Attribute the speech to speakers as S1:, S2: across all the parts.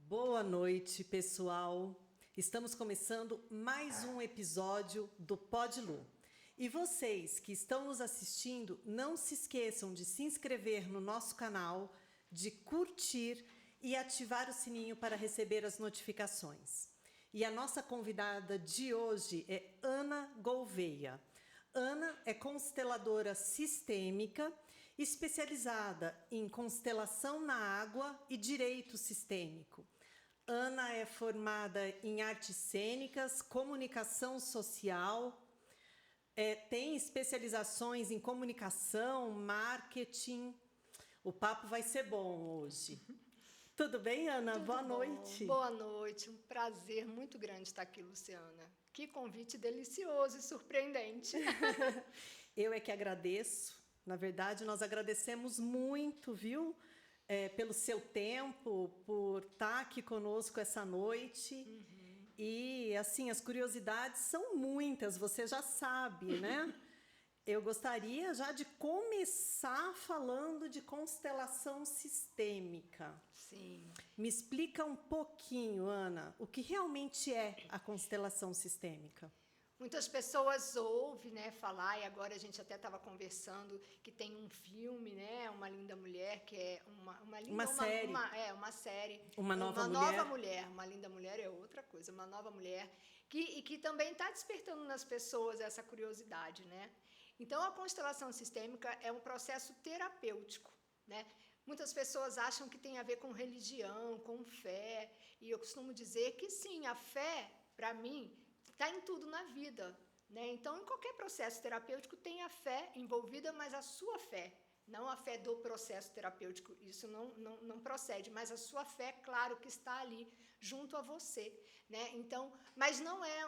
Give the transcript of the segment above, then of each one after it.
S1: Boa noite, pessoal. Estamos começando mais um episódio do Pod Lu. E vocês que estão nos assistindo, não se esqueçam de se inscrever no nosso canal, de curtir e ativar o sininho para receber as notificações. E a nossa convidada de hoje é Ana Gouveia. Ana é consteladora sistêmica, especializada em constelação na água e direito sistêmico. Ana é formada em artes cênicas, comunicação social, tem especializações em comunicação, marketing. O papo vai ser bom hoje. Tudo bem, Ana?
S2: Tudo
S1: Boa
S2: bom.
S1: noite.
S2: Boa noite, um prazer muito grande estar aqui, Luciana. Que convite delicioso e surpreendente.
S1: Eu é que agradeço. Na verdade, nós agradecemos muito, viu? Pelo seu tempo, por estar aqui conosco essa noite. E, assim, as curiosidades são muitas, você já sabe, né? Eu gostaria já de começar falando de constelação sistêmica.
S2: Sim.
S1: Me explica um pouquinho, Ana, o que realmente é a constelação sistêmica?
S2: Muitas pessoas ouvem, né, falar, e agora a gente até estava conversando que tem um filme, né, Uma Linda Mulher, que é
S1: uma série.
S2: Uma série.
S1: Uma Nova
S2: Mulher. Uma Linda Mulher é outra coisa, uma nova mulher, que também está despertando nas pessoas essa curiosidade, né? Então, a constelação sistêmica é um processo terapêutico, né? Muitas pessoas acham que tem a ver com religião, com fé, e eu costumo dizer que sim, a fé, para mim, está em tudo na vida, né? Então, em qualquer processo terapêutico tem a fé envolvida, mas a sua fé, não a fé do processo terapêutico, isso não procede, mas a sua fé, claro que está ali junto a você, né? Então, mas não é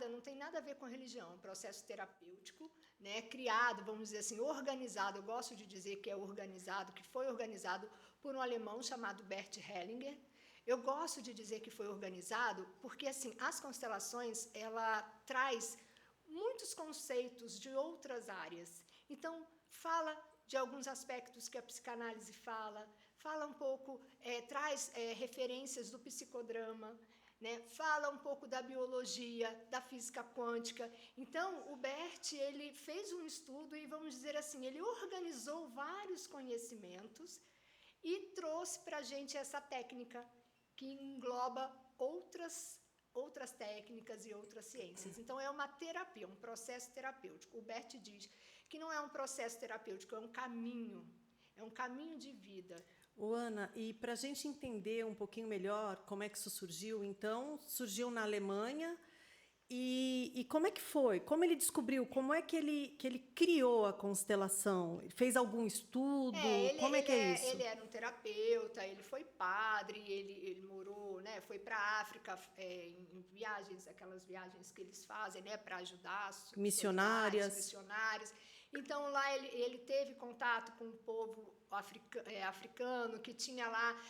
S2: não tem nada a ver com a religião, é um processo terapêutico, né? Criado, vamos dizer assim, organizado, eu gosto de dizer que é organizado, que foi organizado por um alemão chamado Bert Hellinger. Eu gosto de dizer que foi organizado porque, assim, as constelações, ela traz muitos conceitos de outras áreas. Então, fala de alguns aspectos que a psicanálise fala um pouco, traz referências do psicodrama, né? Fala um pouco da biologia, da física quântica. Então, o Bert, ele fez um estudo e, vamos dizer assim, ele organizou vários conhecimentos e trouxe para a gente essa técnica que engloba outras técnicas e outras ciências. Então, é uma terapia, um processo terapêutico. O Bert diz que não é um processo terapêutico, é um caminho de vida.
S1: Ana, e para a gente entender um pouquinho melhor como é que isso surgiu, então, surgiu na Alemanha. E como é que foi? Como ele descobriu? Como é que ele criou a constelação? Ele fez algum estudo? Como é que é isso?
S2: Ele era um terapeuta, ele foi padre, ele morou, né, foi para a África em viagens, aquelas viagens que eles fazem, né, para ajudar
S1: missionárias.
S2: Então, lá ele teve contato com o povo africano, que tinha lá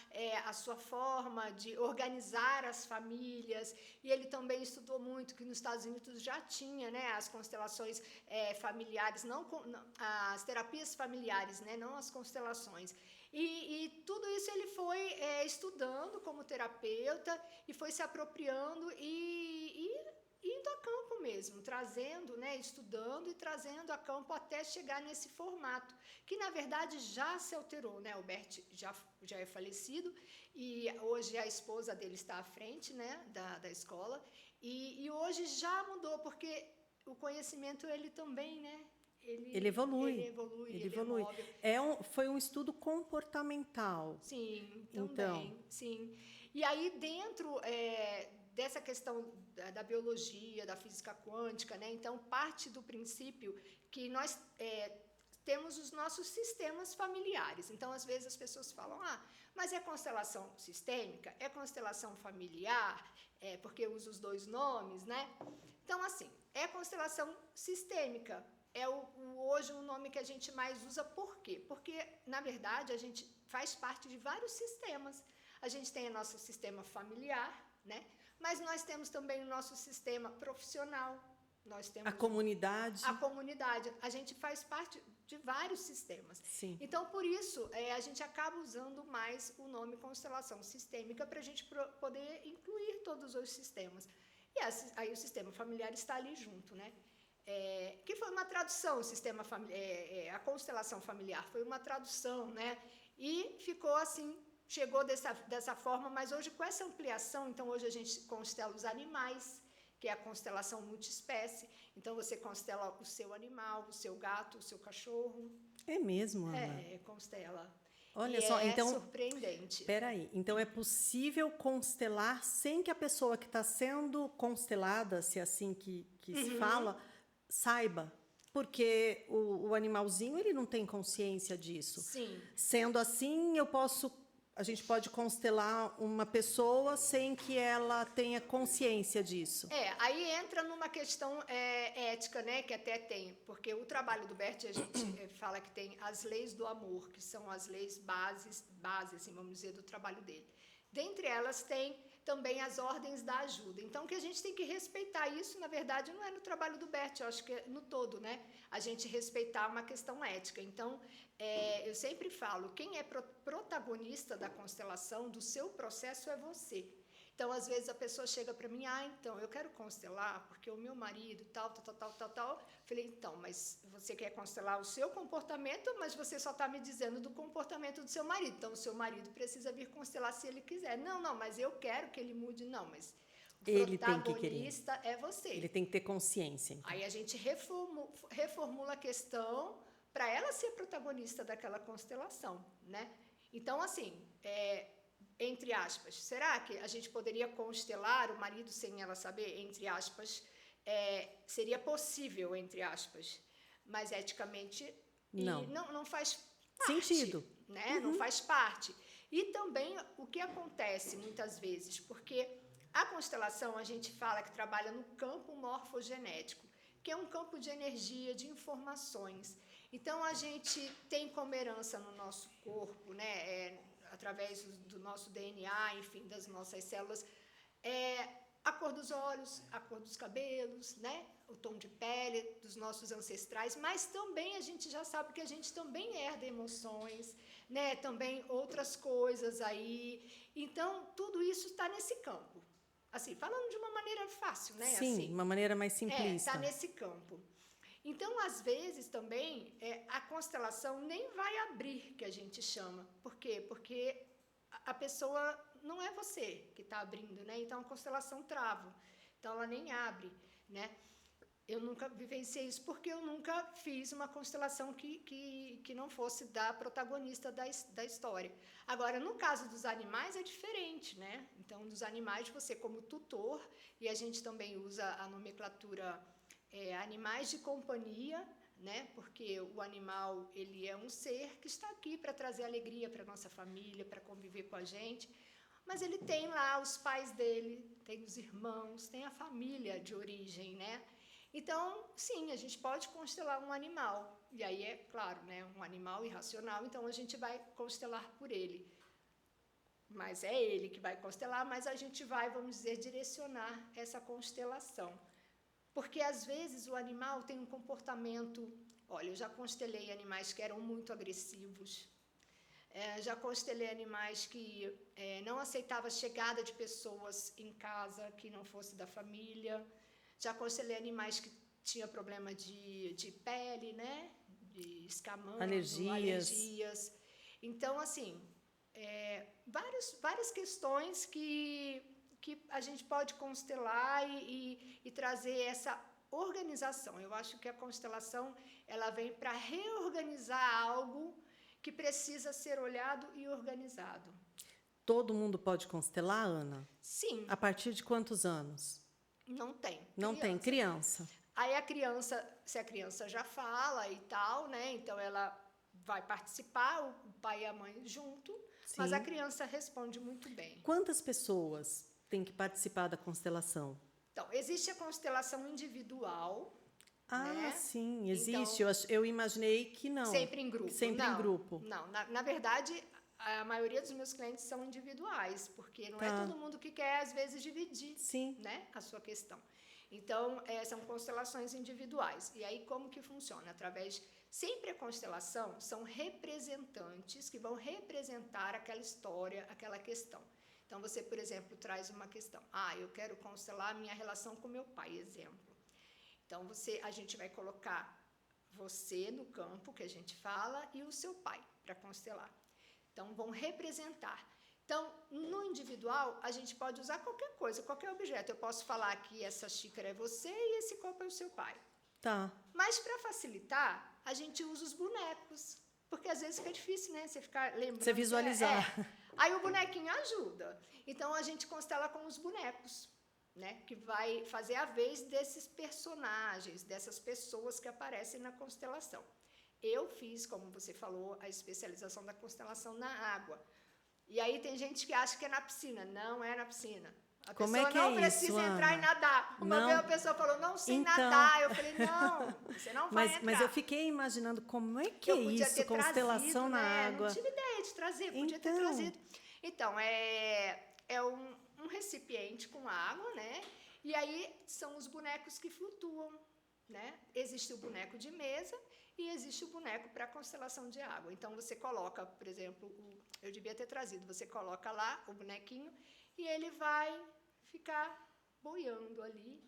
S2: a sua forma de organizar as famílias, e ele também estudou muito que nos Estados Unidos já tinha, né, as constelações familiares, as terapias familiares, né, não as constelações. E tudo isso ele foi estudando como terapeuta e foi se apropriando e indo a campo mesmo, trazendo, né, estudando e trazendo a campo até chegar nesse formato, que na verdade já se alterou, né? O Bert já é falecido e hoje a esposa dele está à frente, né, da escola, e hoje já mudou, porque o conhecimento ele também, né?
S1: Ele evolui. Foi um estudo comportamental.
S2: Sim, também, então. Sim. E aí dentro dessa questão da biologia, da física quântica, né? Então, parte do princípio que nós temos os nossos sistemas familiares. Então, às vezes as pessoas falam, mas é constelação sistêmica? É constelação familiar? Porque eu uso os dois nomes, né? Então, assim, é constelação sistêmica. Hoje o nome que a gente mais usa. Por quê? Porque, na verdade, a gente faz parte de vários sistemas. A gente tem o nosso sistema familiar, né? Mas nós temos também o nosso sistema profissional, Nós temos
S1: a comunidade.
S2: a comunidade. A gente faz parte de vários sistemas.
S1: Sim.
S2: Então, por isso, a gente acaba usando mais o nome constelação sistêmica para a gente poder incluir todos os sistemas. E aí o sistema familiar está ali junto, né? Que foi uma tradução, o sistema a constelação familiar foi uma tradução, né? E ficou assim, chegou dessa forma, mas hoje com essa ampliação, então hoje a gente constela os animais, que é a constelação multiespécie. Então você constela o seu animal, o seu gato, o seu cachorro.
S1: É mesmo, Ana?
S2: Constela.
S1: Olha só, então,
S2: surpreendente.
S1: Peraí, então é possível constelar sem que a pessoa que está sendo constelada, se é assim que se fala, saiba, porque o animalzinho ele não tem consciência disso.
S2: Sim.
S1: Sendo assim, a gente pode constelar uma pessoa sem que ela tenha consciência disso.
S2: Aí entra numa questão ética, né, que até tem, porque o trabalho do Bert, a gente fala que tem as leis do amor, que são as leis base, assim, vamos dizer, do trabalho dele. Dentre elas tem também as ordens da ajuda. Então, que a gente tem que respeitar isso, na verdade, não é no trabalho do Bert, eu acho que é no todo, né? A gente respeitar uma questão ética. Então, eu sempre falo, quem é protagonista da constelação, do seu processo, é você. Então, às vezes, a pessoa chega para mim, então, eu quero constelar, porque o meu marido, tal. Falei, então, mas você quer constelar o seu comportamento, mas você só está me dizendo do comportamento do seu marido. Então, o seu marido precisa vir constelar se ele quiser. Não, mas eu quero que ele mude. Não, mas o
S1: ele
S2: protagonista
S1: tem que
S2: é você.
S1: Ele tem que ter consciência. Então.
S2: Aí a gente reformula a questão para ela ser protagonista daquela constelação, né? Então, assim, entre aspas, será que a gente poderia constelar o marido sem ela saber? Entre aspas, seria possível, entre aspas, mas eticamente não faz parte,
S1: sentido,
S2: né? Não faz parte. E também o que acontece muitas vezes, porque a constelação a gente fala que trabalha no campo morfogenético, que é um campo de energia, de informações. Então a gente tem como herança no nosso corpo, né? Através do nosso DNA, enfim, das nossas células, a cor dos olhos, a cor dos cabelos, né? O tom de pele dos nossos ancestrais, mas também a gente já sabe que a gente também herda emoções, né? Também outras coisas aí. Então, tudo isso está nesse campo. Assim, falando de uma maneira fácil, né?
S1: Sim,
S2: assim,
S1: uma maneira mais simplista.
S2: Está nesse campo. Então, às vezes, também, a constelação nem vai abrir, que a gente chama. Por quê? Porque a pessoa não é você que está abrindo, né? Então, a constelação trava. Então, ela nem abre, né? Eu nunca vivenciei isso, porque eu nunca fiz uma constelação que não fosse da protagonista da história. Agora, no caso dos animais, é diferente, né? Então, dos animais, você como tutor, e a gente também usa a nomenclatura animais de companhia, né? Porque o animal, ele é um ser que está aqui para trazer alegria para a nossa família, para conviver com a gente, mas ele tem lá os pais dele, tem os irmãos, tem a família de origem, né? Então, sim, a gente pode constelar um animal, e aí é claro, né? Um animal irracional, então a gente vai constelar por ele. Mas é ele que vai constelar, mas a gente vai, vamos dizer, direcionar essa constelação. Porque, às vezes, o animal tem um comportamento... Olha, eu já constelei animais que eram muito agressivos. Já constelei animais que não aceitavam a chegada de pessoas em casa que não fosse da família. Já constelei animais que tinham problema de pele, né? De escamando, alergias. Então, assim, várias questões que a gente pode constelar e trazer essa organização. Eu acho que a constelação ela vem para reorganizar algo que precisa ser olhado e organizado.
S1: Todo mundo pode constelar, Ana?
S2: Sim.
S1: A partir de quantos anos?
S2: Não tem.
S1: Não tem, criança.
S2: Aí a criança, se a criança já fala e tal, né? Então ela vai participar, o pai e a mãe junto, sim, mas a criança responde muito bem.
S1: Quantas pessoas têm que participar da constelação?
S2: Então, existe a constelação individual.
S1: Ah,
S2: né?
S1: Sim, existe. Então, eu imaginei que não.
S2: Sempre em grupo.
S1: Sempre em grupo.
S2: Não, na verdade, a maioria dos meus clientes são individuais, porque não é todo mundo que quer, às vezes, dividir,
S1: sim,
S2: né, a sua questão. Então, são constelações individuais. E aí, como que funciona? Sempre a constelação são representantes que vão representar aquela história, aquela questão. Então, você, por exemplo, traz uma questão. Eu quero constelar a minha relação com meu pai, exemplo. Então, a gente vai colocar você no campo que a gente fala e o seu pai para constelar. Então, vão representar. Então, no individual, a gente pode usar qualquer coisa, qualquer objeto. Eu posso falar que essa xícara é você e esse copo é o seu pai.
S1: Tá.
S2: Mas, para facilitar, a gente usa os bonecos. Porque, às vezes, fica difícil, né? Você ficar lembrando.
S1: Você visualizar.
S2: Aí, o bonequinho ajuda. Então, a gente constela com os bonecos, né? Que vai fazer a vez desses personagens, dessas pessoas que aparecem na constelação. Eu fiz, como você falou, a especialização da constelação na água. E aí tem gente que acha que é na piscina. Não é na piscina. A
S1: Como
S2: pessoa
S1: é que
S2: não
S1: é
S2: precisa
S1: isso,
S2: entrar
S1: Ana?
S2: e nadar. Uma
S1: Não.
S2: vez a pessoa falou, não sei
S1: Então,
S2: nadar. Eu falei, não, você não vai entrar.
S1: Mas eu fiquei imaginando como é que
S2: Eu
S1: é
S2: podia
S1: isso,
S2: ter
S1: constelação
S2: trazido,
S1: na
S2: né?
S1: água.
S2: Não tive ideia de trazer, podia ter trazido. Então, é um recipiente com água, né? E aí são os bonecos que flutuam, né? Existe o boneco de mesa e existe o boneco para constelação de água. Então, você coloca, por exemplo, eu devia ter trazido, você coloca lá o bonequinho e ele vai ficar boiando ali.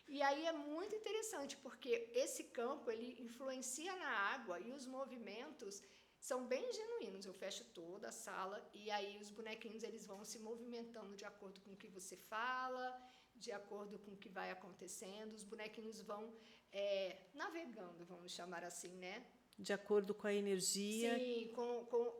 S2: E aí é muito interessante, porque esse campo, ele influencia na água e os movimentos são bem genuínos. Eu fecho toda a sala e aí os bonequinhos eles vão se movimentando de acordo com o que você fala, de acordo com o que vai acontecendo. Os bonequinhos vão navegando, vamos chamar assim, né?
S1: De acordo com a energia.
S2: Sim,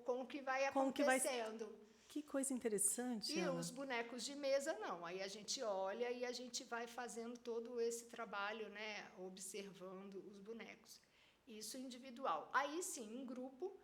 S2: com o que vai acontecendo.
S1: Que coisa interessante,
S2: E
S1: Ana.
S2: os bonecos de mesa, não. Aí a gente olha e a gente vai fazendo todo esse trabalho, né? Observando os bonecos. Isso individual. Aí sim, em grupo,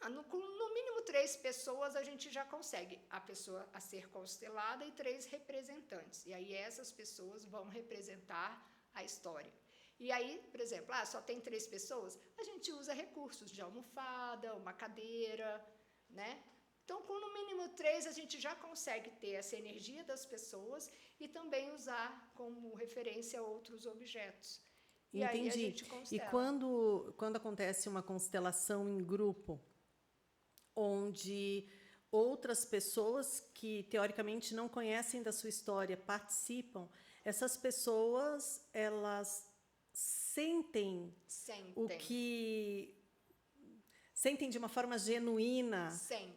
S2: no mínimo 3 pessoas a gente já consegue a pessoa a ser constelada e 3 representantes. E aí essas pessoas vão representar a história. E aí, por exemplo, só tem 3 pessoas, a gente usa recursos de almofada, uma cadeira, né? Então, com no mínimo 3, a gente já consegue ter essa energia das pessoas e também usar como referência outros objetos. E
S1: Entendi.
S2: aí a gente constela.
S1: E quando acontece uma constelação em grupo, onde outras pessoas que, teoricamente, não conhecem da sua história participam, essas pessoas, elas sentem o que... Sentem de uma forma genuína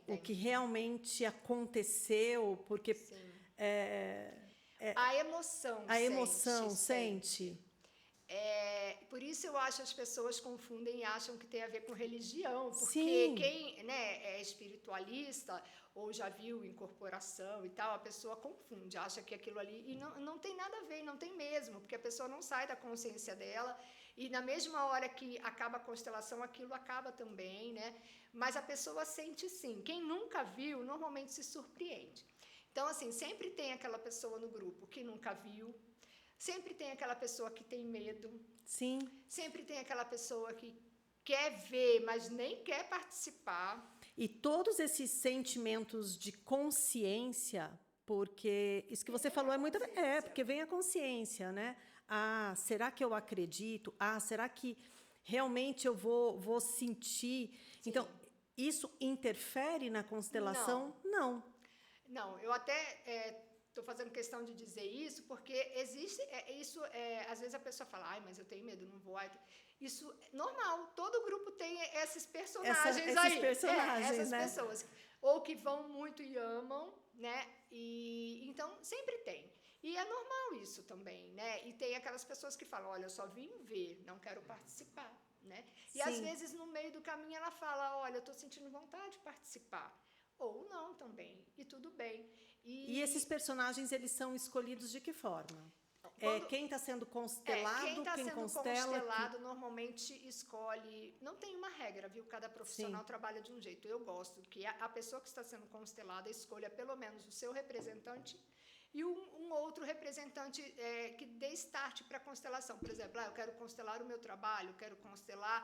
S1: o que realmente aconteceu, porque...
S2: A emoção
S1: sente.
S2: Por isso eu acho que as pessoas confundem e acham que tem a ver com religião, porque
S1: Sim.
S2: quem, né, é espiritualista ou já viu incorporação e tal, a pessoa confunde, acha que aquilo ali... E não tem nada a ver, não tem mesmo, porque a pessoa não sai da consciência dela e na mesma hora que acaba a constelação, aquilo acaba também, né? Mas a pessoa sente sim. Quem nunca viu, normalmente se surpreende. Então, assim, sempre tem aquela pessoa no grupo que nunca viu, sempre tem aquela pessoa que tem medo.
S1: Sim.
S2: Sempre tem aquela pessoa que quer ver, mas nem quer participar.
S1: E todos esses sentimentos de consciência, porque isso que você falou é muito... porque vem a consciência, né? Será que eu acredito? Será que realmente eu vou sentir? Sim. Então, isso interfere na constelação?
S2: Não, eu até... Estou fazendo questão de dizer isso, porque existe isso, às vezes a pessoa fala, mas eu tenho medo, não vou. Isso é normal, todo grupo tem esses personagens aí. Essas
S1: né?
S2: pessoas, ou que vão muito e amam, né? Então, sempre tem. E é normal isso também, né? E tem aquelas pessoas que falam, olha, eu só vim ver, não quero participar, né? E às vezes no meio do caminho ela fala, olha, eu estou sentindo vontade de participar. Ou não também, e tudo bem.
S1: E esses personagens, eles são escolhidos de que forma? Quem está sendo constelado,
S2: quem está sendo
S1: constela,
S2: constelado normalmente escolhe... Não tem uma regra, viu? Cada profissional trabalha de um jeito. Eu gosto que a pessoa que está sendo constelada escolha pelo menos o seu representante e um outro representante que dê start para a constelação. Por exemplo, eu quero constelar o meu trabalho, quero constelar...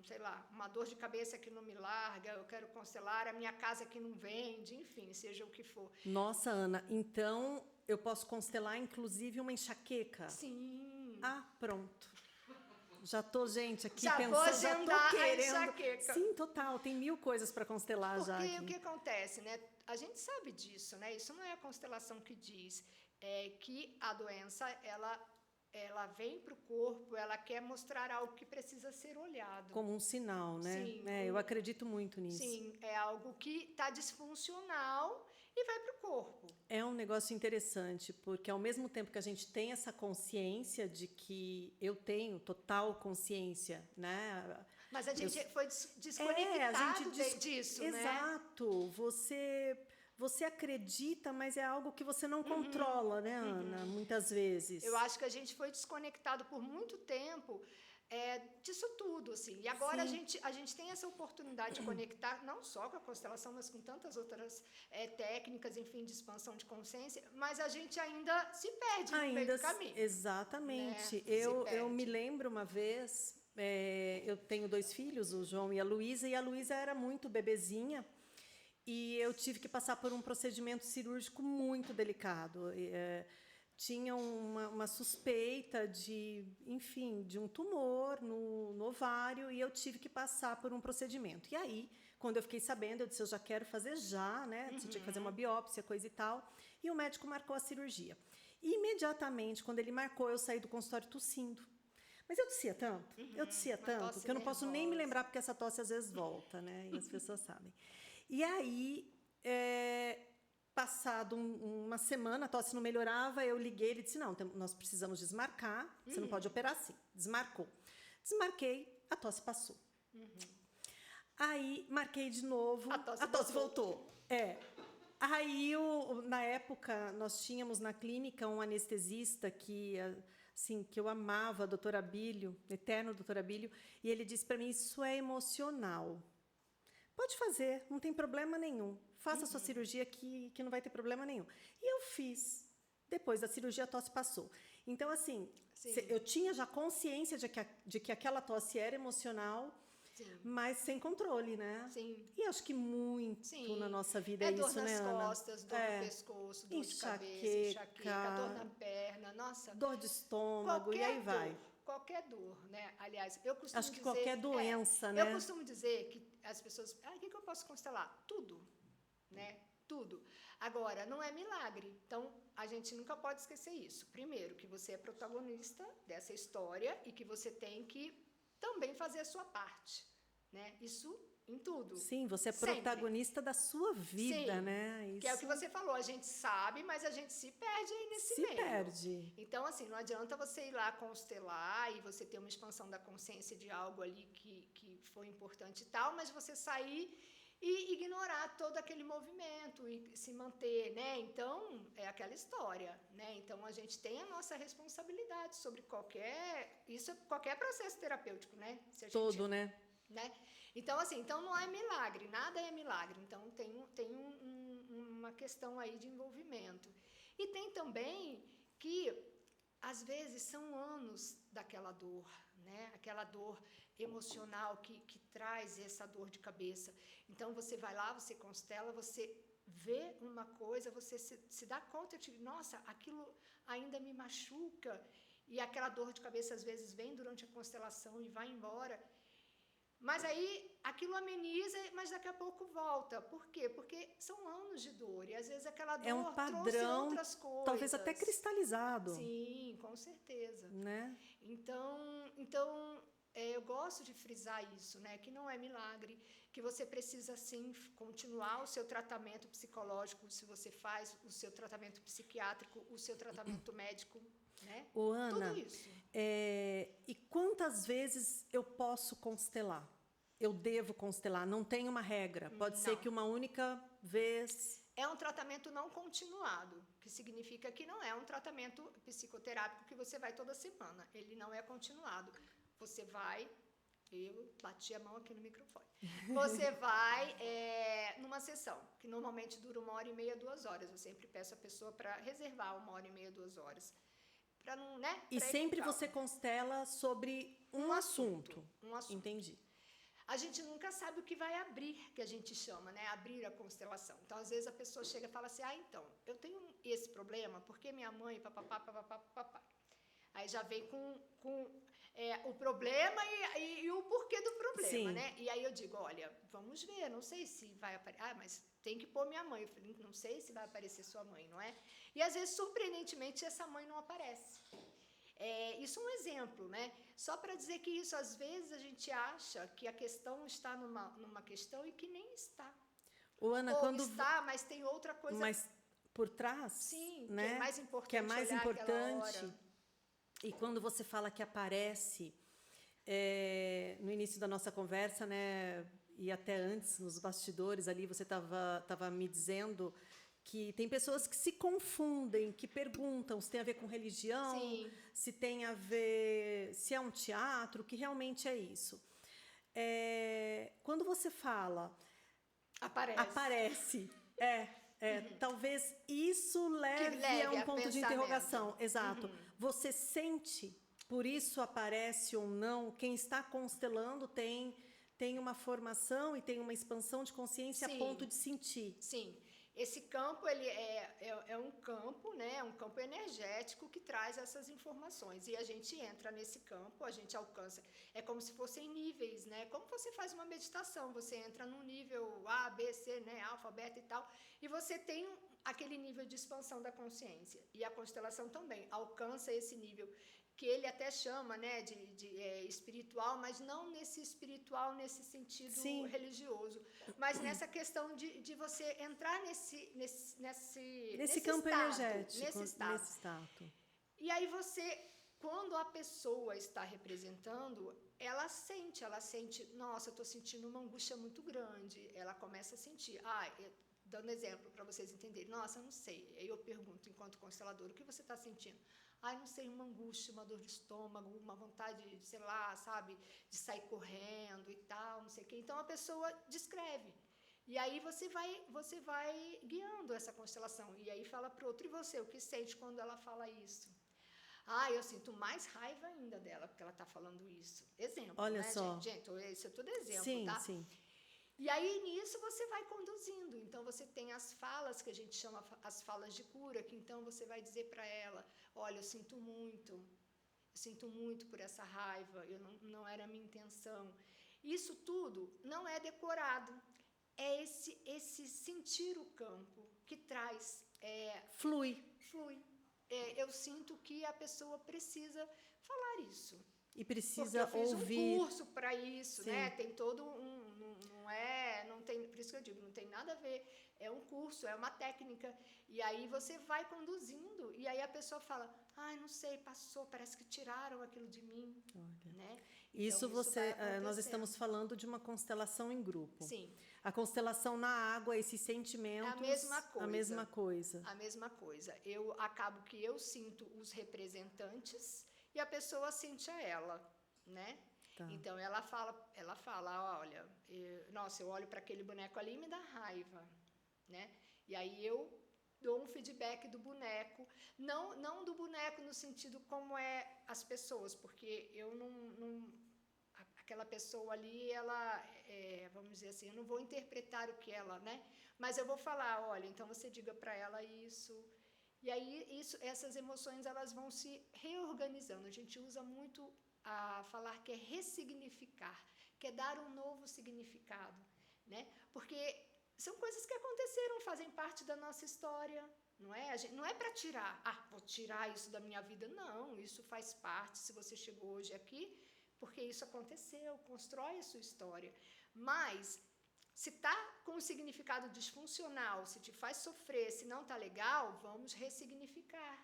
S2: sei lá, uma dor de cabeça que não me larga, eu quero constelar a minha casa que não vende, enfim, seja o que for.
S1: Nossa, Ana, então eu posso constelar inclusive uma enxaqueca?
S2: Sim.
S1: Ah, pronto. Já tô, gente, aqui
S2: Já vou
S1: pensando, já tô
S2: agendar a
S1: querendo.
S2: enxaqueca.
S1: Sim, total, tem 1000 coisas para constelar já
S2: Porque
S1: aqui.
S2: o que acontece, né? A gente sabe disso, né? Isso não é a constelação que diz, é que a doença, ela vem para o corpo, ela quer mostrar algo que precisa ser olhado.
S1: Como um sinal, né?
S2: Sim,
S1: Eu acredito muito nisso.
S2: sim, é algo que está disfuncional e vai para o corpo.
S1: É um negócio interessante, porque ao mesmo tempo que a gente tem essa consciência de que eu tenho total consciência, né?
S2: Mas a gente foi
S1: a
S2: desconectado
S1: gente
S2: disso, né?
S1: Exato. Você acredita, mas é algo que você não controla, né, Ana? Muitas vezes.
S2: Eu acho que a gente foi desconectado por muito tempo disso tudo, assim. E agora a gente tem essa oportunidade de conectar, não só com a constelação, mas com tantas outras técnicas, enfim, de expansão de consciência, mas a gente ainda se perde no meio do caminho.
S1: Exatamente.
S2: Né?
S1: Eu me lembro uma vez, eu tenho 2 filhos, o João e a Luísa era muito bebezinha, e eu tive que passar por um procedimento cirúrgico muito delicado. Tinha uma suspeita enfim, de um tumor no ovário, e eu tive que passar por um procedimento. E aí, quando eu fiquei sabendo, eu disse, eu já quero fazer já, né? Você tinha que fazer uma biópsia, coisa e tal. E o médico marcou a cirurgia. E, imediatamente, quando ele marcou, eu saí do consultório tossindo. Mas eu tossia tanto, que eu não posso nem me lembrar, porque essa tosse às vezes volta, né? E as pessoas sabem. E aí, passado uma semana, a tosse não melhorava, eu liguei, ele disse, não, nós precisamos desmarcar, você não pode operar assim. Desmarcou. Desmarquei, a tosse passou. Aí, marquei de novo, a tosse voltou. Aí, na época, nós tínhamos na clínica um anestesista que eu amava, Dr. Abílio, eterno Dr. Abílio, e ele disse para mim, isso é emocional. Pode fazer, não tem problema nenhum. Faça a sua cirurgia que não vai ter problema nenhum. E eu fiz. Depois da cirurgia, a tosse passou. Então, assim, eu tinha já consciência de que aquela tosse era emocional, mas sem controle, né?
S2: Sim.
S1: E acho que muito na nossa vida é isso, né, Ana?
S2: Dor nas costas, dor no pescoço, dor de cabeça, enxaqueca, dor na perna, nossa.
S1: Dor de estômago, e aí vai.
S2: Qualquer dor, né? Aliás, eu costumo
S1: acho que
S2: dizer...
S1: qualquer doença, né?
S2: Eu costumo dizer que as pessoas... o que eu posso constelar? Tudo, né? Tudo. Agora, não é milagre. Então, a gente nunca pode esquecer isso. Primeiro, que você é protagonista dessa história e que você tem que também fazer a sua parte, né? Isso em tudo.
S1: Sim, você é protagonista da sua vida, né?
S2: Que é o que você falou, a gente sabe, mas a gente se perde aí nesse meio.
S1: Se perde.
S2: Então, assim, não adianta você ir lá constelar e você ter uma expansão da consciência de algo ali que foi importante e tal, mas você sair e ignorar todo aquele movimento e se manter, né? Então, é aquela história, né? Então, a gente tem a nossa responsabilidade sobre qualquer processo terapêutico, né?
S1: Todo, né?
S2: Então, assim, não é milagre, nada é milagre. Então, tem uma questão aí de envolvimento. E tem também que, às vezes, são anos daquela dor, né? Aquela dor emocional que traz essa dor de cabeça. Então, você vai lá, você constela, você vê uma coisa, você se dá conta de, nossa, aquilo ainda me machuca. E aquela dor de cabeça, às vezes, vem durante a constelação e vai embora. Mas aí aquilo ameniza, mas daqui a pouco volta. Por quê? Porque são anos de dor. E às vezes aquela dor
S1: um padrão,
S2: trouxe outras coisas.
S1: Talvez até cristalizado.
S2: Sim, com certeza.
S1: Né?
S2: Então eu gosto de frisar isso, né? Que não é milagre, que você precisa sim continuar o seu tratamento psicológico, se você faz o seu tratamento psiquiátrico, o seu tratamento médico. Né?
S1: Ana,
S2: tudo isso.
S1: E quantas vezes eu posso constelar? Eu devo constelar? Não tem uma regra. Pode ser que uma única vez...
S2: É um tratamento não continuado, que significa que não é um tratamento psicoterápico que você vai toda semana. Ele não é continuado. Você vai... Eu bati a mão aqui no microfone. Você vai numa sessão, que normalmente dura 1h30, 2 horas. Eu sempre peço a pessoa para reservar 1h30, 2 horas. Pra não, né?
S1: E sempre você constela sobre um assunto.
S2: Um assunto.
S1: Entendi.
S2: a gente nunca sabe o que vai abrir, que a gente chama, né? Abrir a constelação. Então, às vezes, a pessoa chega e fala assim, então, eu tenho esse problema, porque minha mãe, papapá, papapá, papapá. Aí já vem com o problema e o porquê do problema,
S1: Sim.
S2: né? E aí eu digo, olha, vamos ver, não sei se vai aparecer. Mas tem que pôr minha mãe. Eu falei, não sei se vai aparecer sua mãe, não é? E às vezes, surpreendentemente, essa mãe não aparece. Isso é um exemplo, né? Só para dizer que isso, às vezes, a gente acha que a questão está numa questão e que nem está.
S1: Ana,
S2: Ou
S1: quando
S2: está, mas tem outra coisa.
S1: Mas por trás,
S2: sim,
S1: né?
S2: que é mais importante.
S1: Que é mais
S2: olhar
S1: importante.
S2: aquela hora.
S1: E quando você fala que aparece, no início da nossa conversa, né? E até antes, nos bastidores ali, você estava me dizendo que tem pessoas que se confundem, que perguntam se tem a ver com religião,
S2: Sim.
S1: se tem a ver, se é um teatro, que realmente é isso. Quando você fala, aparece, talvez isso leve a um ponto de interrogação. Exato. Você sente, por isso aparece ou não, quem está constelando tem uma formação e tem uma expansão de consciência a ponto de sentir.
S2: Sim. Esse campo ele é um campo, né? Um campo energético que traz essas informações. E a gente entra nesse campo, a gente alcança. É como se fossem níveis, né? Como você faz uma meditação, você entra num nível A, B, C, né? Alfa, beta e tal, e você tem aquele nível de expansão da consciência. E a constelação também alcança esse nível, que ele até chama, né, de espiritual, mas não nesse espiritual nesse sentido
S1: Sim.
S2: religioso, mas nessa questão de você entrar nesse
S1: campo
S2: estado,
S1: energético,
S2: nesse estado. E aí você, quando a pessoa está representando, ela sente, nossa, eu estou sentindo uma angústia muito grande. Ela começa a sentir, dando exemplo para vocês entenderem, nossa, eu não sei. Aí eu pergunto, enquanto constelador, o que você está sentindo? Não sei, uma angústia, uma dor de estômago, uma vontade, sei lá, sabe, de sair correndo e tal, não sei o quê. Então, a pessoa descreve. E aí você vai guiando essa constelação. E aí fala para o outro, e você, o que sente quando ela fala isso? Eu sinto mais raiva ainda dela, porque ela está falando isso. Exemplo,
S1: olha,
S2: né,
S1: só.
S2: Gente, isso é tudo exemplo,
S1: sim,
S2: tá?
S1: Sim.
S2: E aí, nisso, você vai conduzindo. Então, você tem as falas, que a gente chama as falas de cura, que então você vai dizer para ela, olha, eu sinto muito por essa raiva, não era a minha intenção. Isso tudo não é decorado, é esse sentir o campo que traz...
S1: Flui.
S2: Eu sinto que a pessoa precisa falar isso.
S1: E precisa
S2: porque eu fiz
S1: ouvir.
S2: Um curso para isso,
S1: sim.
S2: né? Tem todo não tem, por isso que eu digo, não tem nada a ver, é um curso, é uma técnica, e aí você vai conduzindo, e aí a pessoa fala, não sei, passou, parece que tiraram aquilo de mim.
S1: Olha.
S2: Né?
S1: Então, nós estamos falando de uma constelação em grupo.
S2: Sim.
S1: A constelação na água, esses sentimentos...
S2: É a mesma coisa.
S1: A mesma coisa.
S2: Eu acabo que eu sinto os representantes e a pessoa sente a ela, né? Tá. Então, ela fala, olha, eu olho para aquele boneco ali e me dá raiva, né? E aí eu dou um feedback do boneco, não do boneco no sentido como as pessoas, porque eu aquela pessoa ali, ela, vamos dizer assim, eu não vou interpretar o que ela, né? Mas eu vou falar, olha, então você diga para ela isso. E aí, essas emoções, elas vão se reorganizando. A gente usa muito a falar que é ressignificar, que é dar um novo significado, né? Porque são coisas que aconteceram, fazem parte da nossa história, não é? Não é para tirar, vou tirar isso da minha vida. Não, isso faz parte. Se você chegou hoje aqui, porque isso aconteceu, constrói a sua história. Mas, se está com um significado disfuncional, se te faz sofrer, se não está legal, vamos ressignificar,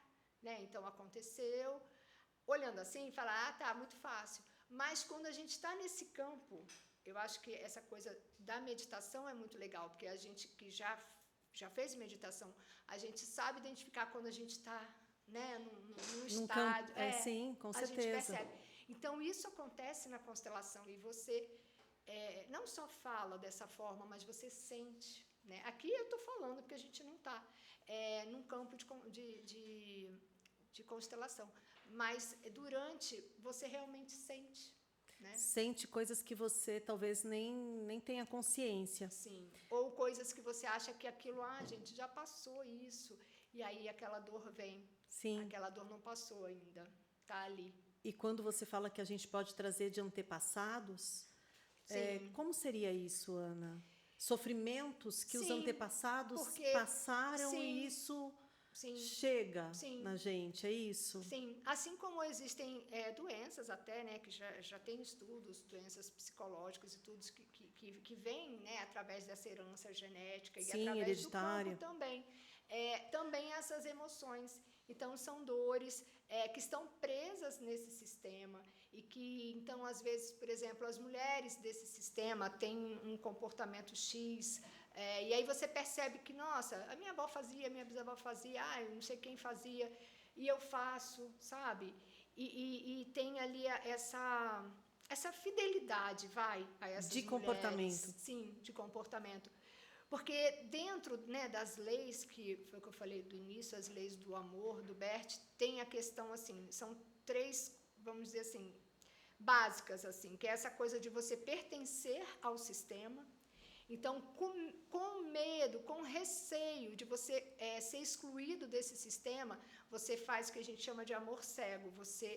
S2: né? Então, aconteceu. Olhando assim, falar, tá, muito fácil. Mas, quando a gente está nesse campo, eu acho que essa coisa da meditação é muito legal, porque a gente que já fez meditação, a gente sabe identificar quando a gente está, né, num estádio.
S1: Sim, com certeza.
S2: A gente percebe. Então, isso acontece na constelação e você não só fala dessa forma, mas você sente, né? Aqui eu estou falando porque a gente não está num campo de constelação, mas durante você realmente sente. né?
S1: Sente coisas que você talvez nem tenha consciência.
S2: Sim. Ou coisas que você acha que aquilo, gente, já passou isso. E aí aquela dor vem.
S1: Sim.
S2: Aquela dor não passou ainda. Tá ali.
S1: E quando você fala que a gente pode trazer de antepassados, como seria isso, Ana? Sofrimentos que os antepassados passaram e isso chega na gente, é isso?
S2: Sim, assim como existem doenças até, né, que já tem estudos, doenças psicológicas e tudo que vêm, né, através dessa herança genética e através
S1: hereditária.
S2: do corpo também. Também essas emoções. Então, são dores que estão presas nesse sistema e que, então, às vezes, por exemplo, as mulheres desse sistema têm um comportamento X, e aí você percebe que, nossa, a minha avó fazia, a minha bisavó fazia, eu não sei quem fazia, e eu faço, sabe? E tem ali essa fidelidade, a essas
S1: de
S2: mulheres.
S1: Comportamento.
S2: Sim, de comportamento. Porque dentro, né, das leis, que foi o que eu falei do início, as leis do amor, do Bert, tem a questão, assim, são 3, vamos dizer assim, básicas, assim, que é essa coisa de você pertencer ao sistema. Então, com medo, com receio de você ser excluído desse sistema, você faz o que a gente chama de amor cego. Você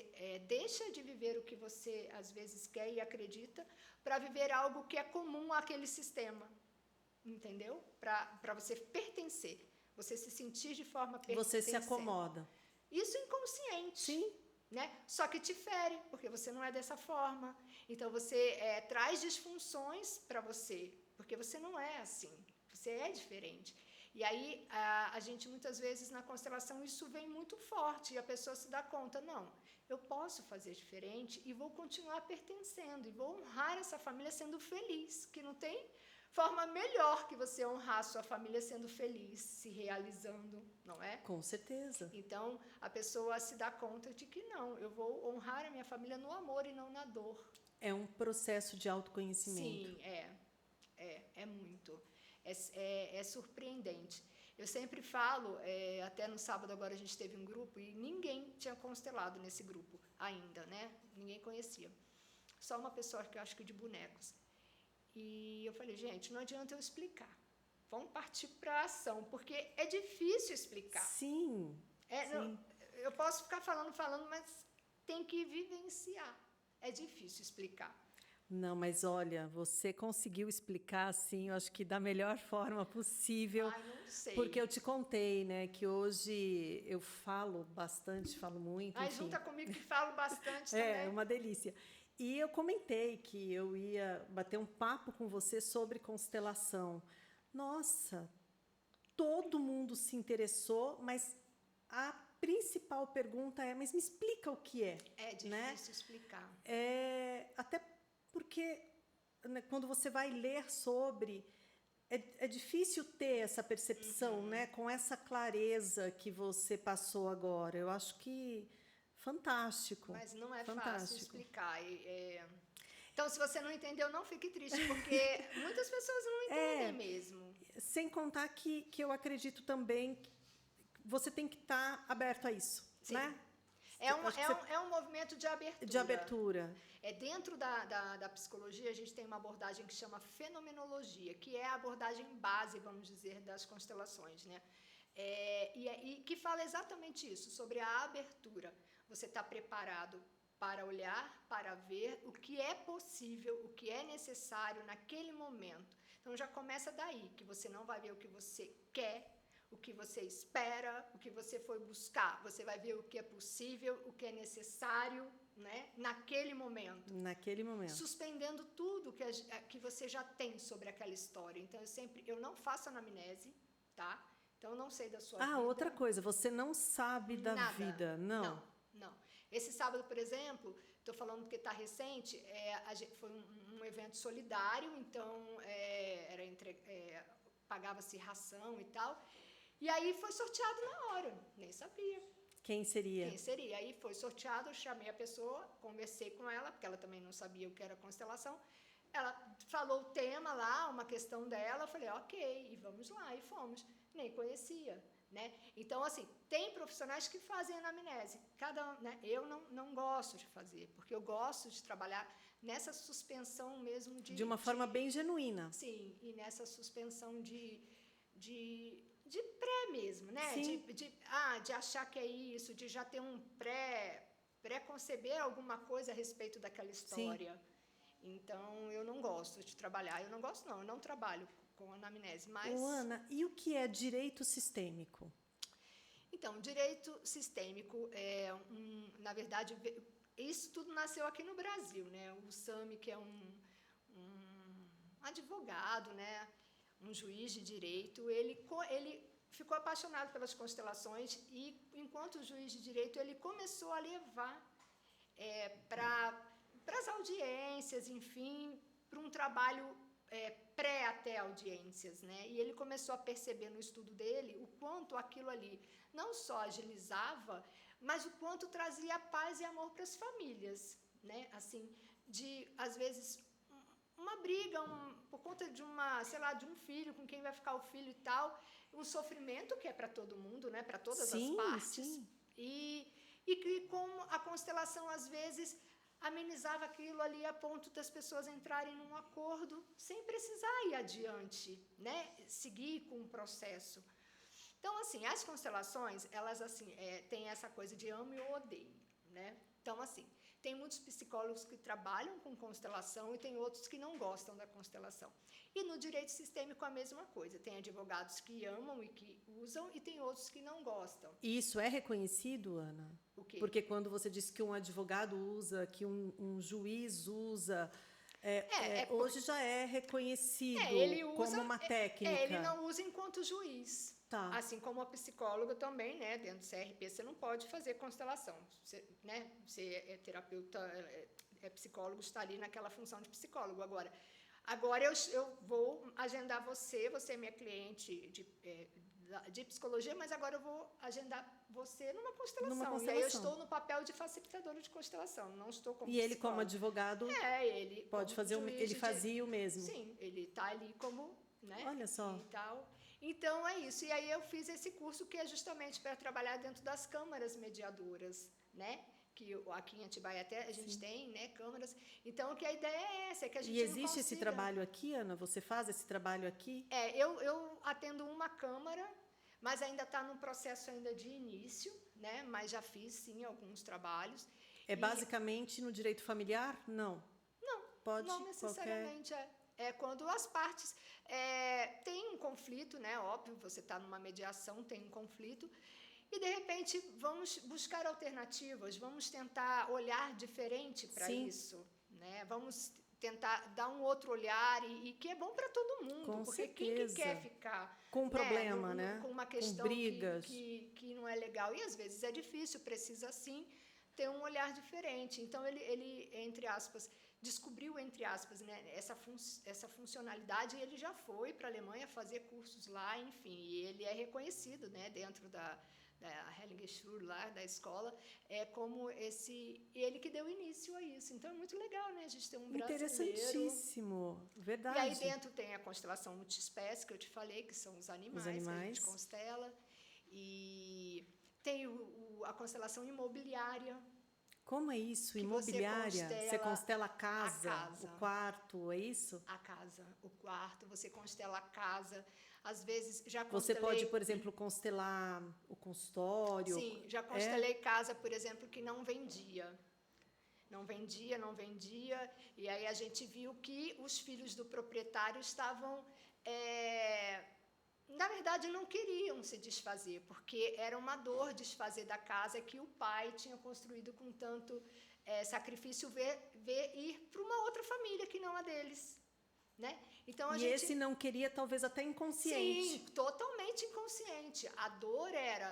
S2: deixa de viver o que você, às vezes, quer e acredita, para viver algo que é comum àquele sistema. Entendeu? Para você pertencer, você se sentir de forma pertencente.
S1: Você se acomoda.
S2: Isso inconsciente.
S1: Sim.
S2: Né? Só que te fere, porque você não é dessa forma. Então, você traz disfunções para você, porque você não é assim, você é diferente. E aí, a gente, muitas vezes, na constelação, isso vem muito forte, e a pessoa se dá conta, não, eu posso fazer diferente e vou continuar pertencendo, e vou honrar essa família sendo feliz, que não tem forma melhor que você honrar a sua família sendo feliz, se realizando, não é?
S1: Com certeza.
S2: Então, a pessoa se dá conta de que não, eu vou honrar a minha família no amor e não na dor.
S1: É um processo de autoconhecimento.
S2: Sim, é muito. É surpreendente. Eu sempre falo, até no sábado agora a gente teve um grupo e ninguém tinha constelado nesse grupo ainda, né? Ninguém conhecia. Só uma pessoa que eu acho que de bonecos. E eu falei, gente, não adianta eu explicar. Vamos partir para a ação, porque é difícil explicar.
S1: Sim.
S2: Sim. Não, eu posso ficar falando, mas tem que vivenciar. É difícil explicar.
S1: Não, mas olha, você conseguiu explicar, assim, eu acho que da melhor forma possível.
S2: Não sei.
S1: Porque eu te contei, né, que hoje eu falo bastante, falo muito.
S2: Junta comigo que falo bastante também.
S1: É uma delícia. E eu comentei que eu ia bater um papo com você sobre constelação. Nossa, todo mundo se interessou, mas a principal pergunta é, mas me explica o que é.
S2: É difícil explicar.
S1: Até porque, né, quando você vai ler sobre, é difícil ter essa percepção, né, com essa clareza que você passou agora. Eu acho que fantástico.
S2: Mas não é
S1: fantástico.
S2: Fácil explicar. Então, se você não entendeu, não fique triste, porque muitas pessoas não entendem mesmo.
S1: Sem contar que eu acredito também que você tem que estar aberto a isso,
S2: Sim.
S1: né?
S2: É um movimento de abertura.
S1: De abertura.
S2: Dentro da psicologia, a gente tem uma abordagem que chama fenomenologia, que é a abordagem base, vamos dizer, das constelações, né? E que fala exatamente isso, sobre a abertura. Você está preparado para olhar, para ver o que é possível, o que é necessário naquele momento. Então, já começa daí, que você não vai ver o que você quer, o que você espera, o que você foi buscar. Você vai ver o que é possível, o que é necessário, né, naquele momento.
S1: Naquele momento.
S2: Suspendendo tudo que você já tem sobre aquela história. Então, eu não faço anamnese, tá? Então, eu não sei da sua vida.
S1: Outra coisa, você não sabe da vida, não.
S2: Não. Esse sábado, por exemplo, estou falando porque está recente, foi um evento solidário, então pagava-se ração e tal. E aí foi sorteado na hora, nem sabia.
S1: Quem seria?
S2: Aí foi sorteado, eu chamei a pessoa, conversei com ela, porque ela também não sabia o que era constelação. Ela falou o tema lá, uma questão dela, eu falei, ok, e vamos lá, e fomos. Nem conhecia, né? Então, assim, tem profissionais que fazem anamnese. Né? Eu não gosto de fazer, porque eu gosto de trabalhar nessa suspensão mesmo
S1: de uma forma bem genuína.
S2: Sim, e nessa suspensão de, de pré mesmo, né?
S1: Sim.
S2: De achar que é isso, de já ter um pré-conceber alguma coisa a respeito daquela história. Sim. Então, eu não gosto de trabalhar. Eu não trabalho com anamnese, mas...
S1: Ana, e o que é direito sistêmico?
S2: Então, direito sistêmico na verdade, isso tudo nasceu aqui no Brasil, né? O Sami, que é um advogado, né? Um juiz de direito, ele ficou apaixonado pelas constelações e, enquanto juiz de direito, ele começou a levar para as audiências, enfim, para um trabalho pré até audiências, né? E ele começou a perceber no estudo dele o quanto aquilo ali não só agilizava, mas o quanto trazia paz e amor para as famílias, né? Assim, às vezes, uma briga, por conta de de um filho, com quem vai ficar o filho e tal, um sofrimento que é para todo mundo, né? Para todas as partes.
S1: Sim.
S2: E que como a constelação, às vezes, amenizava aquilo ali a ponto das pessoas entrarem num acordo sem precisar ir adiante, né? Seguir com o processo. Então, assim, as constelações, elas, assim, têm essa coisa de amo e odeio, né? Então, assim, tem muitos psicólogos que trabalham com constelação e tem outros que não gostam da constelação. E no direito sistêmico a mesma coisa. Tem advogados que amam e que usam e tem outros que não gostam.
S1: E isso é reconhecido, Ana?
S2: O quê?
S1: Porque quando você disse que um advogado usa, que um juiz usa... hoje já é reconhecido como uma técnica.
S2: Ele não usa enquanto juiz.
S1: Tá.
S2: Assim como a psicóloga também, né? Dentro do CRP, você não pode fazer constelação. Né? Você é terapeuta, é psicólogo, está ali naquela função de psicólogo. Agora eu vou agendar você é minha cliente de psicologia, mas agora eu vou agendar você numa constelação. E aí eu estou no papel de facilitadora de constelação, não estou como
S1: psicóloga. E ele, como advogado,
S2: ele
S1: pode fazer ele fazia o mesmo.
S2: Sim, ele está ali como... Né?
S1: Olha só.
S2: E tal. Então, é isso. E aí eu fiz esse curso que é justamente para trabalhar dentro das câmaras mediadoras, né? Que aqui em Atibaia até a gente tem, né, câmaras. Então, que a ideia é essa, é que a gente
S1: E existe esse trabalho aqui, Ana? Você faz esse trabalho aqui?
S2: Eu atendo uma câmara, mas ainda está num processo ainda de início, né? Mas já fiz, sim, alguns trabalhos.
S1: Basicamente no direito familiar? Não.
S2: Não,
S1: pode
S2: não necessariamente É quando as partes têm um conflito, né? Óbvio, você está numa mediação, tem um conflito, e de repente vamos buscar alternativas, vamos tentar olhar diferente para isso, né? Vamos tentar dar um outro olhar e que é bom para todo mundo,
S1: com
S2: porque
S1: certeza.
S2: Quem que quer ficar
S1: com um problema, né?
S2: Com uma questão
S1: com brigas.
S2: Que não é legal, e às vezes é difícil, precisa sim ter um olhar diferente. Então ele entre aspas descobriu, entre aspas, né, essa funcionalidade, e ele já foi para a Alemanha fazer cursos lá, enfim, e ele é reconhecido, né, dentro da Heiligenschule, lá da escola, como ele que deu início a isso. Então é muito legal, né, a gente ter um brasileiro.
S1: Interessantíssimo, verdade.
S2: E aí dentro tem a constelação multiespécie, que eu te falei, que são os animais. Que a gente constela, e tem a constelação imobiliária.
S1: Como é isso, imobiliária? Você constela a casa, o quarto, é isso?
S2: A casa, o quarto, você constela a casa. Às vezes, já constelei...
S1: Você pode, por exemplo, constelar o consultório?
S2: Sim, já constelei casa, por exemplo, que não vendia. Não vendia. E aí a gente viu que os filhos do proprietário estavam... na verdade, não queriam se desfazer, porque era uma dor desfazer da casa que o pai tinha construído com tanto sacrifício, ver ir para uma outra família que não a deles. Né? Então,
S1: esse não queria, talvez até inconsciente.
S2: Sim, totalmente inconsciente. A dor era,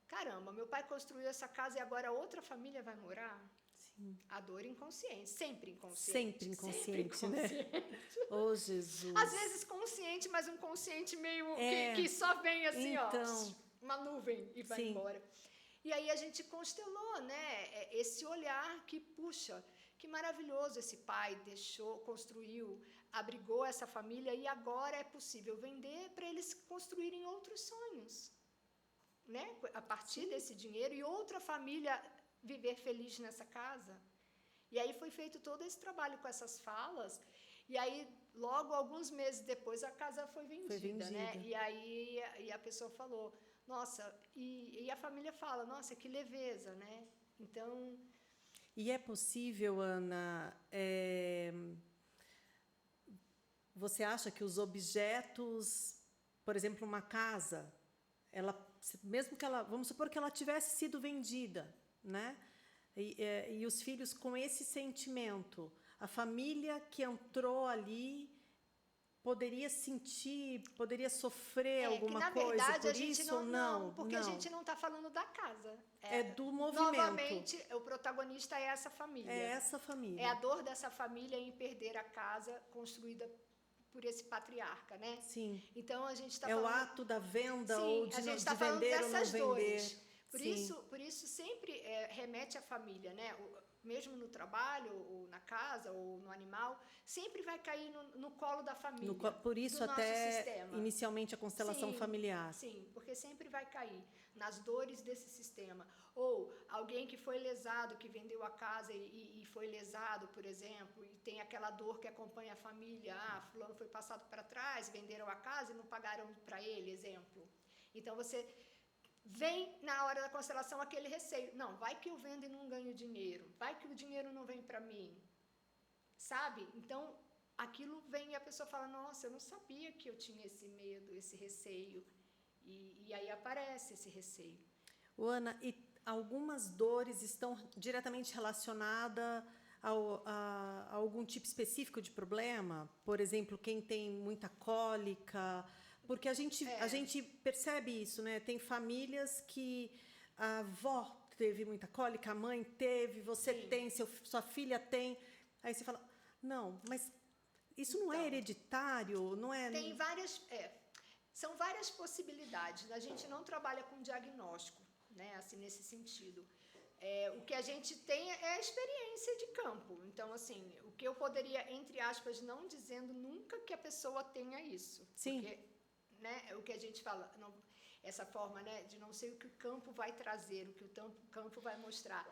S2: caramba, meu pai construiu essa casa e agora outra família vai morar?
S1: Sim.
S2: A dor inconsciente, sempre inconsciente.
S1: Sempre inconsciente, né? Oh, Jesus.
S2: Às vezes consciente, mas um consciente meio que só vem assim,
S1: então,
S2: uma nuvem e vai
S1: sim.
S2: embora. E aí a gente constelou, né? Esse olhar que, puxa, que maravilhoso, esse pai construiu, abrigou essa família e agora é possível vender para eles construírem outros sonhos. né, a partir desse dinheiro, e outra família viver feliz nessa casa. E aí foi feito todo esse trabalho com essas falas, e aí logo alguns meses depois a casa foi vendida, né? E aí a pessoa falou, nossa, e a família fala, nossa, que leveza, né? Então...
S1: E é possível, Ana, você acha que os objetos, por exemplo, uma casa, ela, mesmo que ela, vamos supor que ela tivesse sido vendida, né? E os filhos com esse sentimento, a família que entrou ali poderia sentir, poderia sofrer alguma coisa
S2: verdade,
S1: por
S2: a gente
S1: isso? Não,
S2: porque a gente não está falando da casa.
S1: É do movimento.
S2: Novamente, o protagonista é essa família.
S1: É essa família.
S2: É a dor dessa família em perder a casa construída por esse patriarca, né?
S1: Sim.
S2: Então a gente está
S1: falando...
S2: É
S1: o ato da venda,
S2: sim,
S1: ou de vender ou não vender.
S2: Dores. Por isso sempre remete à família, né? Mesmo no trabalho, ou na casa, ou no animal, sempre vai cair no colo da família.
S1: Por isso até inicialmente a constelação familiar.
S2: Sim, porque sempre vai cair nas dores desse sistema. Ou alguém que foi lesado, que vendeu a casa e foi lesado, por exemplo, e tem aquela dor que acompanha a família. Ah, fulano foi passado para trás, venderam a casa e não pagaram para ele, exemplo. Então você... vem na hora da constelação aquele receio. Não, vai que eu vendo e não ganho dinheiro. Vai que o dinheiro não vem para mim. Sabe? Então, aquilo vem e a pessoa fala, nossa, eu não sabia que eu tinha esse medo, esse receio. E aí aparece esse receio.
S1: Ana, e algumas dores estão diretamente relacionadas a algum tipo específico de problema? Por exemplo, quem tem muita cólica... Porque a gente percebe isso, né? Tem famílias que a avó teve muita cólica, a mãe teve, você tem, sua filha tem. Aí você fala, não, mas isso não é hereditário, não é...
S2: Tem várias... são várias possibilidades. A gente não trabalha com diagnóstico, né? Assim, nesse sentido. O que a gente tem é a experiência de campo. Então, assim, o que eu poderia, entre aspas, não dizendo nunca que a pessoa tenha isso.
S1: Sim.
S2: Porque, né, é o que a gente fala, não, essa forma, né, de não sei o que o campo vai trazer, o que o campo vai mostrar.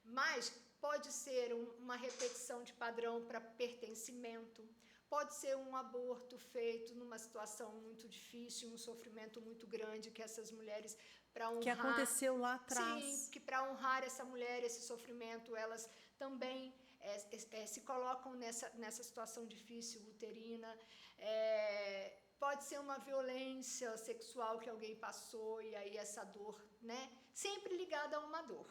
S2: Mas pode ser uma repetição de padrão para pertencimento, pode ser um aborto feito numa situação muito difícil, um sofrimento muito grande que essas mulheres, para honrar...
S1: Que aconteceu lá atrás.
S2: Sim, que para honrar essa mulher, esse sofrimento, elas também se colocam nessa situação difícil, uterina. Pode ser uma violência sexual que alguém passou e aí essa dor, né? Sempre ligada a uma dor.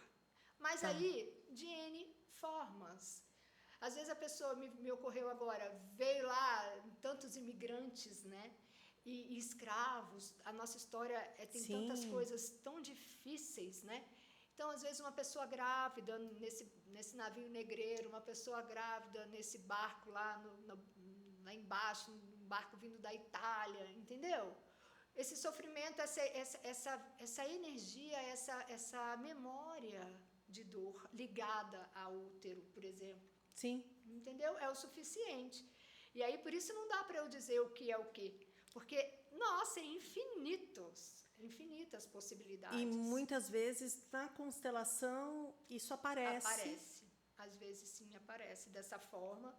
S2: Mas aí, de N formas. Às vezes a pessoa, me ocorreu agora, veio lá tantos imigrantes, né? E escravos. A nossa história tem tantas coisas tão difíceis, né? Então, às vezes, uma pessoa grávida nesse navio negreiro, uma pessoa grávida nesse barco lá embaixo, um barco vindo da Itália, entendeu? Esse sofrimento, essa energia, essa memória de dor ligada ao útero, por exemplo.
S1: Sim.
S2: Entendeu? É o suficiente. E aí, por isso não dá para eu dizer o que é o quê. Porque, nossa, é infinitas possibilidades.
S1: E muitas vezes, na constelação, isso aparece.
S2: Aparece. Às vezes, sim, aparece dessa forma.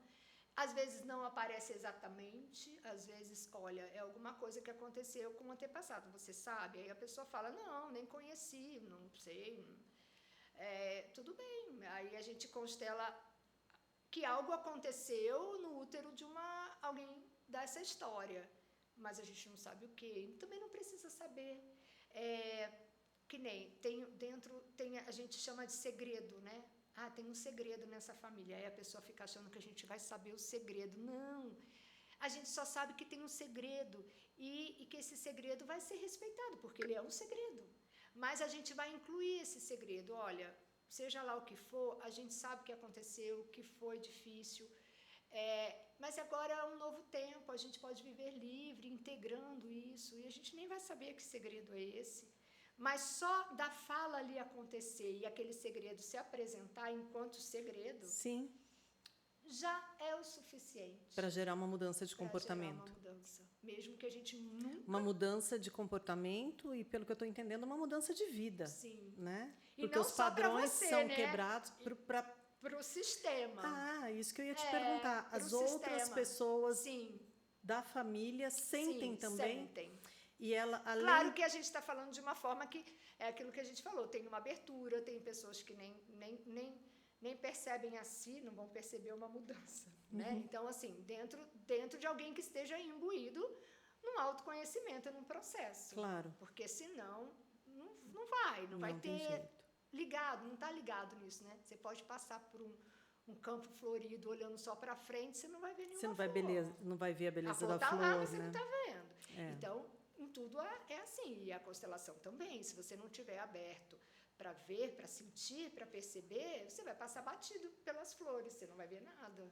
S2: Às vezes não aparece exatamente, às vezes, olha, é alguma coisa que aconteceu com o antepassado, você sabe? Aí a pessoa fala, não, nem conheci, não sei. Tudo bem, aí a gente constela que algo aconteceu no útero de alguém dessa história, mas a gente não sabe o quê, também não precisa saber. Que nem, a gente chama de segredo, né? Ah, tem um segredo nessa família. Aí a pessoa fica achando que a gente vai saber o segredo. Não, a gente só sabe que tem um segredo e que esse segredo vai ser respeitado, porque ele é um segredo. Mas a gente vai incluir esse segredo. Olha, seja lá o que for, a gente sabe o que aconteceu, o que foi difícil. Mas agora é um novo tempo, a gente pode viver livre, integrando isso, e a gente nem vai saber que segredo é esse. Mas só da fala ali acontecer e aquele segredo se apresentar enquanto segredo...
S1: Sim.
S2: já é o suficiente
S1: para gerar uma mudança de
S2: para
S1: comportamento.
S2: gerar uma mudança, mesmo que a gente nunca...
S1: Uma mudança de comportamento e, pelo que eu estou entendendo, uma mudança de vida.
S2: Sim.
S1: Né?
S2: E
S1: Porque
S2: não
S1: os
S2: só pra
S1: padrões
S2: você,
S1: são
S2: né?
S1: quebrados para...
S2: Para o sistema.
S1: Ah, isso que eu ia te perguntar.
S2: pro
S1: As outras
S2: sistema.
S1: pessoas
S2: Sim,
S1: da família sentem
S2: sim,
S1: também?
S2: sentem.
S1: E ela, além...
S2: Claro que a gente está falando de uma forma que é aquilo que a gente falou, tem uma abertura, tem pessoas que nem percebem a si, não vão perceber uma mudança, né? Então, assim, dentro de alguém que esteja imbuído num autoconhecimento, num processo.
S1: Claro.
S2: Porque senão não vai
S1: tem
S2: ter
S1: jeito.
S2: ligado, não está ligado nisso, né? Você pode passar por um campo florido olhando só para frente, você não vai ver nenhuma
S1: Você
S2: flor.
S1: não vai ver a beleza
S2: A flor
S1: da
S2: tá
S1: flor,
S2: lá, mas
S1: né?
S2: você não está vendo.
S1: É.
S2: Então, em tudo é assim, e a constelação também. Se você não estiver aberto para ver, para sentir, para perceber, você vai passar batido pelas flores, você não vai ver nada,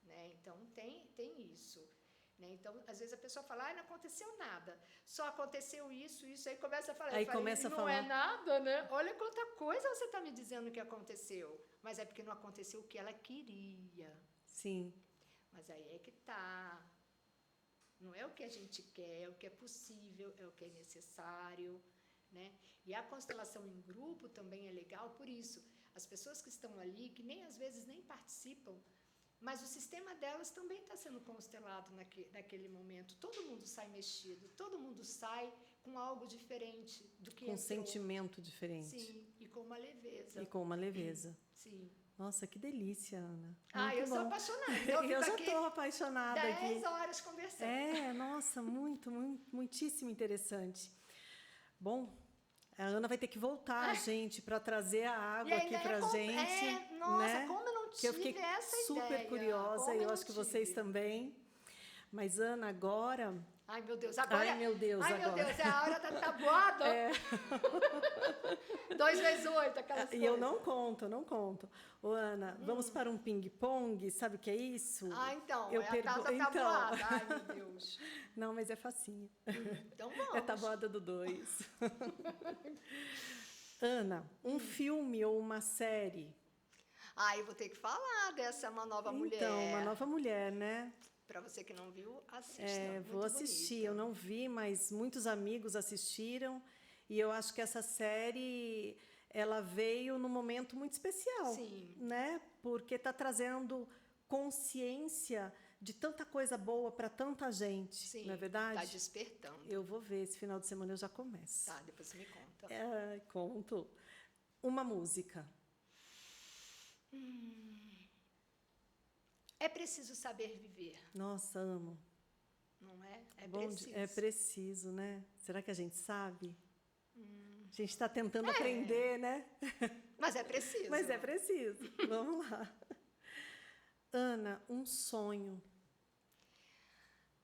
S2: né? Então, tem isso. Né? Então, às vezes a pessoa fala, não aconteceu nada, só aconteceu isso, aí começa a falar,
S1: Aí começa a
S2: não
S1: falar.
S2: é nada, né? Olha quanta coisa você está me dizendo que aconteceu, mas é porque não aconteceu o que ela queria.
S1: Sim.
S2: Mas aí é que tá. Não é o que a gente quer, é o que é possível, é o que é necessário, né? E a constelação em grupo também é legal por isso. As pessoas que estão ali, que às vezes nem participam, mas o sistema delas também está sendo constelado naquele momento. Todo mundo sai mexido, todo mundo sai com algo diferente do que
S1: Com
S2: entrou.
S1: um sentimento diferente.
S2: Sim, e com uma leveza.
S1: E com uma leveza.
S2: Sim.
S1: Nossa, que delícia, Ana.
S2: Eu sou apaixonada. Então
S1: eu já estou apaixonada
S2: 10
S1: aqui.
S2: horas conversando.
S1: Nossa, muitíssimo interessante. Bom, a Ana vai ter que voltar, gente, para trazer a água aqui para gente.
S2: Nossa,
S1: né?
S2: como eu não tive
S1: eu fiquei
S2: essa
S1: super
S2: ideia.
S1: curiosa e eu acho que vocês também. Mas, Ana, agora...
S2: Ai, meu Deus, agora...
S1: Ai, meu Deus,
S2: Ai,
S1: agora.
S2: meu Deus, é a hora da tabuada. 2 vezes 8, aquelas coisas.
S1: E eu não conto. Ô, Ana, vamos para um ping-pong, sabe o que é isso?
S2: Então,
S1: eu
S2: é a tal da tabuada. Ai, meu Deus.
S1: Não, mas é facinho.
S2: Então vamos.
S1: É a tabuada do 2. Ana, um filme ou uma série?
S2: Eu vou ter que falar dessa Uma Nova Mulher.
S1: Então, Uma Nova Mulher, né?
S2: Para você que não viu, assista.
S1: Vou assistir. Eu não vi, mas muitos amigos assistiram. E eu acho que essa série, ela veio num momento muito especial.
S2: Sim.
S1: Né? Porque está trazendo consciência de tanta coisa boa para tanta gente.
S2: Sim,
S1: não é verdade?
S2: Está despertando.
S1: Eu vou ver. Esse final de semana eu já começo.
S2: Tá, depois você me conta.
S1: Conto. Uma música.
S2: É preciso saber viver.
S1: Nossa, amo.
S2: Não é?
S1: Preciso. É preciso, né? Será que a gente sabe? A gente está tentando aprender, né?
S2: Mas é preciso.
S1: Mas é preciso. Vamos lá. Ana, um sonho.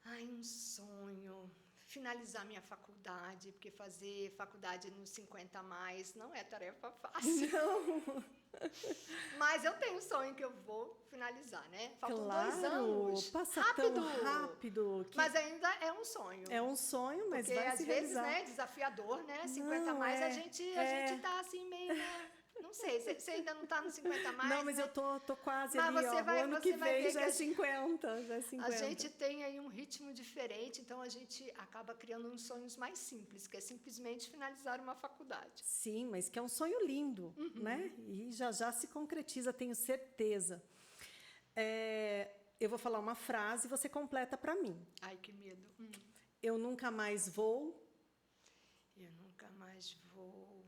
S2: Um sonho. Finalizar minha faculdade, porque fazer faculdade nos 50 a mais não é tarefa fácil.
S1: Não.
S2: Mas eu tenho um sonho que eu vou finalizar, né? Faltam 2
S1: anos. Passa
S2: rápido.
S1: Tão rápido.
S2: Mas ainda é um sonho.
S1: É um sonho, mas
S2: porque
S1: vai
S2: às
S1: se
S2: vezes,
S1: realizar.
S2: né, desafiador, né? 50 a mais, a gente tá assim meio, né? Não sei, você ainda não tá no 50 a mais,
S1: Não, mas
S2: né?
S1: eu tô quase
S2: mas
S1: ali, ó. O ano que vem já é 50, já é 50.
S2: A gente tem aí um ritmo diferente, então a gente acaba criando uns sonhos mais simples, que é simplesmente finalizar uma faculdade.
S1: Sim, mas que é um sonho lindo, né? E já se concretiza, tenho certeza. Eu vou falar uma frase e você completa para mim.
S2: Ai, que medo.
S1: Eu nunca mais vou...
S2: Eu nunca mais vou...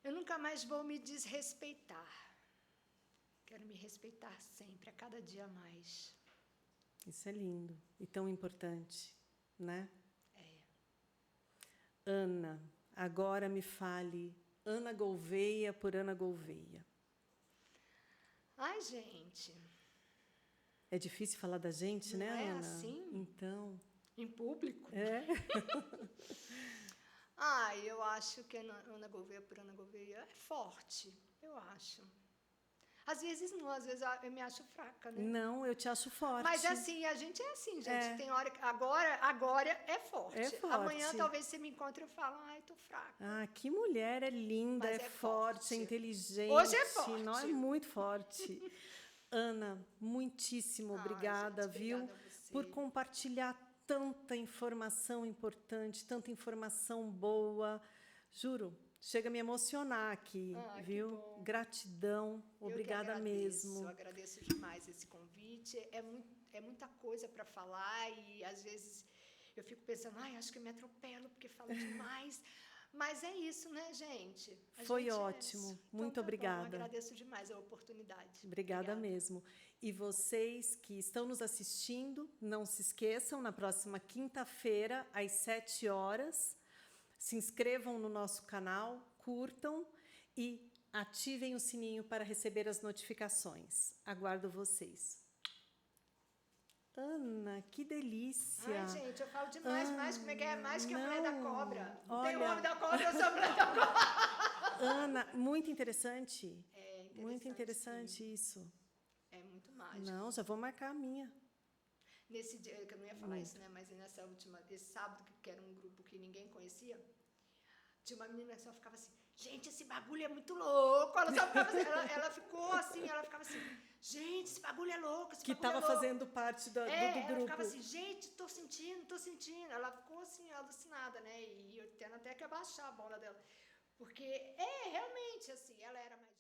S2: Eu nunca mais vou me desrespeitar. Quero me respeitar sempre, a cada dia mais.
S1: Isso é lindo e tão importante, né?
S2: É.
S1: Ana, agora me fale, Ana Gouveia por Ana Gouveia.
S2: Ai, gente.
S1: É difícil falar da gente, né,
S2: Ana?
S1: Ana?
S2: Assim?
S1: Então.
S2: Em público? Eu acho que Ana Gouveia por Ana Gouveia é forte, eu acho. Às vezes não, às vezes eu me acho fraca, né?
S1: Não, eu te acho forte.
S2: Mas assim, a gente é assim, gente. Tem hora que agora é forte.
S1: É forte.
S2: Amanhã talvez você me encontre e eu falo, ai, tô fraca.
S1: Ah, que mulher, é linda,
S2: Mas
S1: é
S2: é
S1: forte,
S2: forte.
S1: é inteligente.
S2: Hoje é forte.
S1: Não, é muito forte. Ana, muitíssimo obrigada,
S2: gente,
S1: viu?
S2: obrigada a você.
S1: Por compartilhar tanta informação importante, tanta informação boa. Juro, chega a me emocionar aqui, viu?
S2: Que bom.
S1: Gratidão, obrigada mesmo.
S2: Eu agradeço demais esse convite. É muita coisa para falar e às vezes eu fico pensando, ai, acho que eu me atropelo porque falo demais. Mas é isso, né, gente?
S1: Foi ótimo. Muito obrigada.
S2: Bom, agradeço demais a oportunidade.
S1: Obrigada mesmo. E vocês que estão nos assistindo, não se esqueçam, na próxima quinta-feira, às 7 horas, se inscrevam no nosso canal, curtam e ativem o sininho para receber as notificações. Aguardo vocês. Ana, que delícia!
S2: Ai, gente, eu falo demais, mais como é que é? Mais que a mulher da cobra. Não
S1: olha,
S2: tem o homem da cobra, eu sou a mulher da cobra.
S1: Ana, muito interessante.
S2: Interessante.
S1: Muito interessante isso.
S2: É muito mágico.
S1: Não, já vou marcar a minha.
S2: Nesse dia, que eu não ia falar isso, né? Mas esse sábado, que era um grupo que ninguém conhecia, tinha uma menina que só ficava assim, gente, esse bagulho é muito louco. Ela só ficava assim, ela ficou assim, ela ficava assim, gente, esse bagulho é louco.
S1: Que estava fazendo parte do grupo.
S2: Ela ficava assim, gente, tô sentindo. Ela ficou assim, alucinada, né? E eu tendo até que abaixar a bola dela. Porque, realmente, assim, ela era mais